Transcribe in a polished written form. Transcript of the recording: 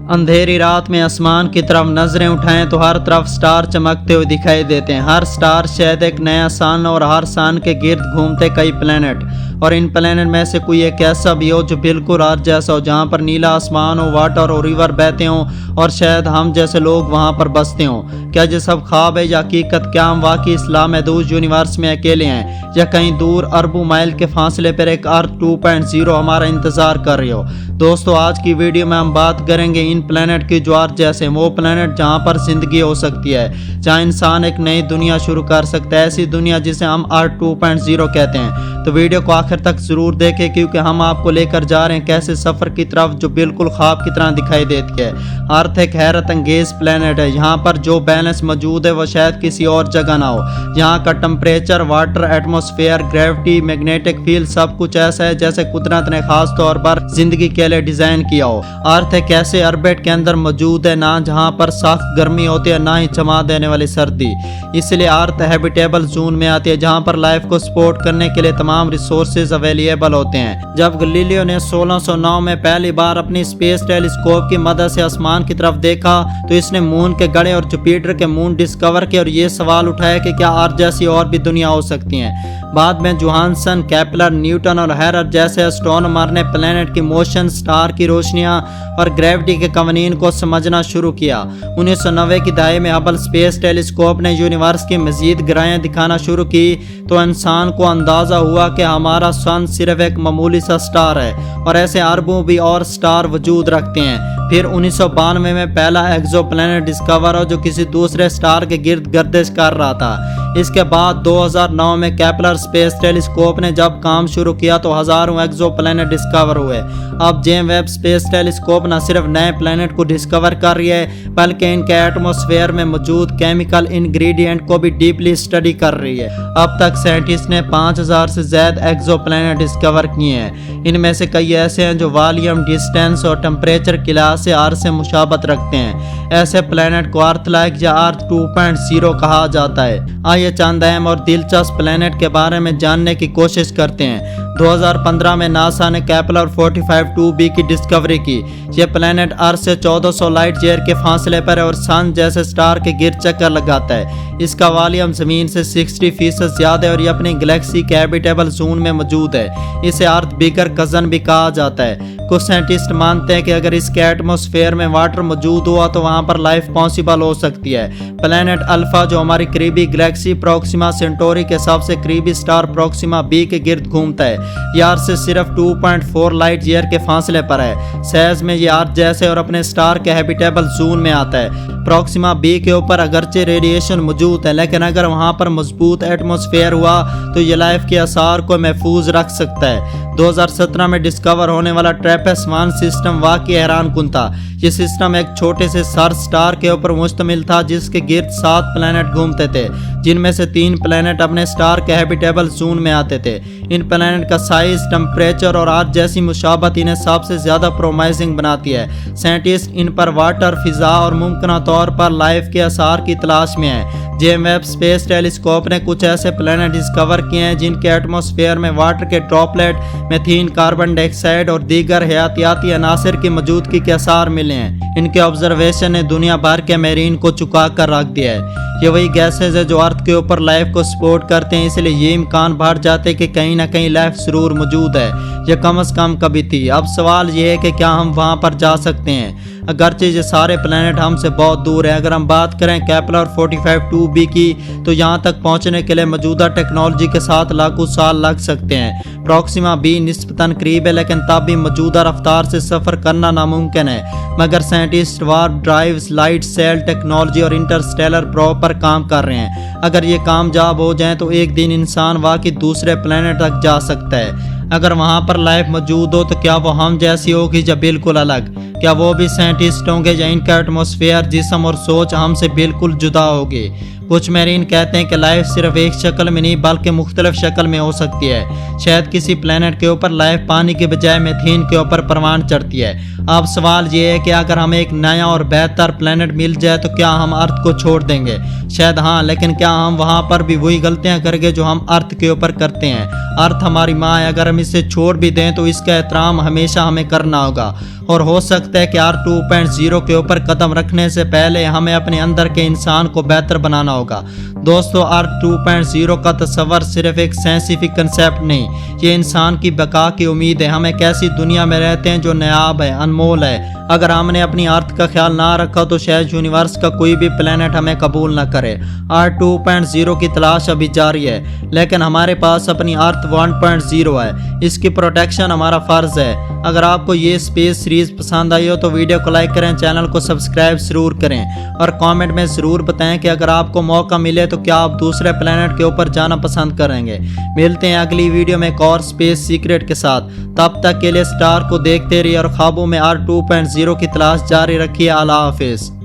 अंधेरी रात में आसमान की तरफ नजरें उठाएं तो हर तरफ स्टार चमकते हुए दिखाई देते हैं। हर स्टार शायद एक नया सन और हर सन के गिर्द घूमते कई प्लेनेट, और इन प्लेनेट में से कोई एक ऐसा भी हो जो बिल्कुल अर्थ जैसा हो, जहाँ पर नीला आसमान हो, वाटर और रिवर बहते हों और शायद हम जैसे लोग वहाँ पर बसते हों। क्या ये सब ख्वाब है या हकीकत? क्या हम वाकई इस लामहदूद यूनिवर्स में अकेले हैं या कहीं दूर अरबों माइल के फासले पर एक अर्थ 2.0 हमारा इंतजार कर रही हो? दोस्तों, आज की वीडियो में हम बात करेंगे इन प्लेनेट की जो अर्थ जैसे, वो प्लेनेट जहाँ पर जिंदगी हो सकती है, जहाँ इंसान एक नई दुनिया शुरू कर सकता है, ऐसी दुनिया जिसे हम अर्थ 2.0 कहते हैं। तो वीडियो को आखिर तक जरूर देखें क्योंकि हम आपको लेकर जा रहे हैं कैसे सफर की तरफ जो बिल्कुल ख्वाब की तरह दिखाई देती है। अर्थ एक हैरत अंगेज प्लेनेट है। यहाँ पर जो बैलेंस मौजूद है वो शायद किसी और जगह ना हो। यहाँ का temperature, water, atmosphere, gravity, magnetic field सब कुछ ऐसा है जैसे कुदरत ने खास तौर पर जिंदगी के लिए डिजाइन किया हो। अर्थ एक ऐसे ऑर्बिट के अंदर मौजूद है ना जहाँ पर सख्त गर्मी होती है ना ही जमा देने वाली सर्दी, इसलिए अर्थ हैबिटेबल जोन में आती है जहाँ पर लाइफ को सपोर्ट करने के लिए तमाम रिसोर्सेज अवेलेबल होते हैं। जब गलीलियो ने 1609 में पहली बार अपनी स्पेस टेलीस्कोप की मदद से आसमान की तरफ देखा तो इसने मून के गड़े और जुपिटर के मून डिस्कवर किए और ये सवाल उठाया कि क्या अर्थ जैसी और भी दुनिया हो सकती हैं। बाद में जोहानसन, केपलर, न्यूटन और हेरर जैसे एस्ट्रोनॉमर ने प्लेनेट की मोशन, स्टार की रोशनियां और ग्रेविटी के कवानीन को समझना शुरू किया। 1990 की दहाई में हबल स्पेस टेलीस्कोप ने यूनिवर्स की मजीद गहराइयां दिखाना शुरू की तो इंसान को अंदाजा हुआ कि हमारा सन सिर्फ एक मामूली सा स्टार है और ऐसे अरबों भी और स्टार वजूद रखते हैं। फिर 1992 में पहला एक्सोप्लैनेट डिस्कवर हो जो किसी दूसरे स्टार के गिर्द गर्दिश कर रहा था। इसके बाद 2009 में केपलर स्पेस टेलीस्कोप ने जब काम शुरू किया तो हजारों एक्सोप्लैनेट डिस्कवर हुए। अब जेम्स वेब स्पेस टेलीस्कोप न सिर्फ नए प्लैनेट को डिस्कवर कर रही है बल्कि इनके एटमॉस्फेयर में मौजूद केमिकल इंग्रेडिएंट को भी डीपली स्टडी कर रही है। अब तक साइंटिस्ट ने 5000 से ज्यादा एक्सोप्लैनेट डिस्कवर किए हैं। इनमें से कई ऐसे हैं जो वॉल्यूम, डिस्टेंस और टेम्परेचर के लिहाज से अर्थ से मुशाबत रखते हैं। ऐसे प्लैनेट को अर्थ लाइक या अर्थ 2.0 कहा जाता है। आइए चंद अहम और दिलचस्प प्लैनेट के बारे में जानने की कोशिश करते हैं। 2015 में नासा ने केपलर 45-2b की डिस्कवरी की। यह प्लैनेट अर्थ से 1400 लाइट ईयर के फासले पर है और सन जैसे स्टार के गिर्द चक्कर लगाता है। इसका वॉल्यूम जमीन से 60% ज्यादा है और ये अपनी गैलेक्सी के हैबिटेबल जोन में मौजूद है। इसे अर्थ बिगर कजन भी कहा जाता है। कुछ साइंटिस्ट मानते हैं कि अगर इसके एटमॉस्फेयर में वाटर मौजूद हुआ तो वहां पर लाइफ पॉसिबल हो सकती है। प्लैनेट अल्फा जो हमारी करीबी गैलेक्सी प्रोक्सिमा सेंटोरी के सबसे करीबी स्टार प्रोक्सिमा बी के गिर्द घूमता है। यह अर्थ से सिर्फ 2.4 लाइट ईयर के फासले पर है। साइज में यह अर्थ जैसे और अपने स्टार के हैबिटेबल जोन में आता है। प्रोक्सिमा बी के ऊपर अगरचे रेडिएशन मौजूद है लेकिन अगर वहां पर मजबूत एटमॉस्फेयर हुआ तो ये लाइफ के आसार को महफूज रख सकता है। 2017 में डिस्कवर होने वाला ट्रैपेस-1 सिस्टम वाकई हैरानकुन था। ये सिस्टम एक छोटे से सर स्टार के ऊपर मुश्तमिल था जिसके गिर्द 7 प्लैनेट घूमते थे, जिनमें से 3 प्लैनेट अपने स्टार के हैबिटेबल जोन में आते थे। इन प्लैनेट का साइज, टेम्परेचर और अर्थ जैसी मुशाबत इन्हें सबसे ज्यादा प्रोमाइजिंग बनाती है। साइंटिस्ट इन पर वाटर, फिजा और मुमकिन तौर पर लाइफ के आसार की तलाश में है। जेम्स वेब स्पेस टेलीस्कोप ने कुछ ऐसे प्लैनेट डिस्कवर किए हैं जिनके एटमॉस्फेयर में वाटर के ड्रॉपलेट, मीथेन, कार्बन डाइऑक्साइड और दीगर हयातियाती अनासर की मौजूदगी के आसार मिले हैं। इनके ऑब्जर्वेशन ने दुनिया भर के मेरीन को चुका कर रख दिया है। ये वही गैसेज है जो अर्थ के ऊपर लाइफ को सपोर्ट करते हैं, इसलिए ये इम्कान बढ़ जाते हैं कि कहीं ना कहीं लाइफ जरूर मौजूद है या कम से कम कभी थी। अब सवाल ये है कि क्या हम वहाँ पर जा सकते हैं? अगरचे ये सारे प्लैनेट हमसे बहुत दूर हैं। अगर हम बात करें केपलर 45-2b की तो यहाँ तक पहुँचने के लिए मौजूदा टेक्नोलॉजी के साथ लाखों साल लग सकते हैं। प्रोक्सिमा बी निस्बतन करीब है लेकिन तब भी मौजूदा रफ्तार से सफ़र करना नामुमकिन है, मगर scientist warp drives, light sail technology और इंटरस्टेलर प्रोब पर काम कर रहे हैं। अगर ये कामयाब हो जाए तो एक दिन इंसान वाकई दूसरे प्लैनेट तक जा सकता है। अगर वहाँ पर लाइफ मौजूद हो तो क्या वो हम जैसी होगी या बिल्कुल अलग? क्या वो भी साइंटिस्ट होंगे या इनका एटमॉस्फेयर, जिस्म और सोच हमसे बिल्कुल जुदा होगी? कुछ मेरीन कहते हैं कि लाइफ सिर्फ एक शक्ल में नहीं बल्कि मुख्तलिफ शक्ल में हो सकती है। शायद किसी प्लैनेट के ऊपर लाइफ पानी के बजाय मीथेन के ऊपर परवान चढ़ती है। अब सवाल ये है कि अगर हमें एक नया और बेहतर प्लैनेट मिल जाए तो क्या हम अर्थ को छोड़ देंगे? शायद हाँ, लेकिन क्या हम वहाँ पर भी वही गलतियाँ करेंगे जो हम अर्थ के ऊपर करते हैं? अर्थ हमारी माँ है, अगर हम इसे छोड़ भी दें तो इसका एहतराम हमेशा हमें करना होगा। اور ہو سکتا ہے کہ R2.0 کے اوپر قدم رکھنے سے پہلے ہمیں اپنے اندر کے انسان کو بہتر بنانا ہوگا۔ دوستو، R2.0 کا تصور صرف ایک سائنسیفک کنسیپٹ نہیں، یہ انسان کی بقا کی امید ہے۔ ہم ایک ایسی دنیا میں رہتے ہیں جو نایاب ہے، انمول ہے۔ اگر ہم نے اپنی ارتھ کا خیال نہ رکھا تو شاید یونیورس کا کوئی بھی پلینٹ ہمیں قبول نہ کرے۔ R2.0 کی تلاش ابھی جاری ہے، لیکن ہمارے پاس اپنی ارتھ 1.0 ہے۔ اس کی پروٹیکشن ہمارا فرض ہے۔ اگر آپ کو یہ اسپیس سیریز پسند آئی ہو تو ویڈیو کو لائک کریں، چینل کو سبسکرائب ضرور کریں اور کامنٹ میں ضرور بتائیں کہ اگر آپ کو موقع ملے تو کیا آپ دوسرے پلینٹ کے اوپر جانا پسند کریں گے۔ ملتے ہیں اگلی ویڈیو میں ایک اور اسپیس سیکرٹ کے ساتھ۔ تب تک کے لیے اسٹار کو دیکھتے رہیے اور خوابوں میں R2.0 کی تلاش جاری رکھیے۔ اللہ حافظ۔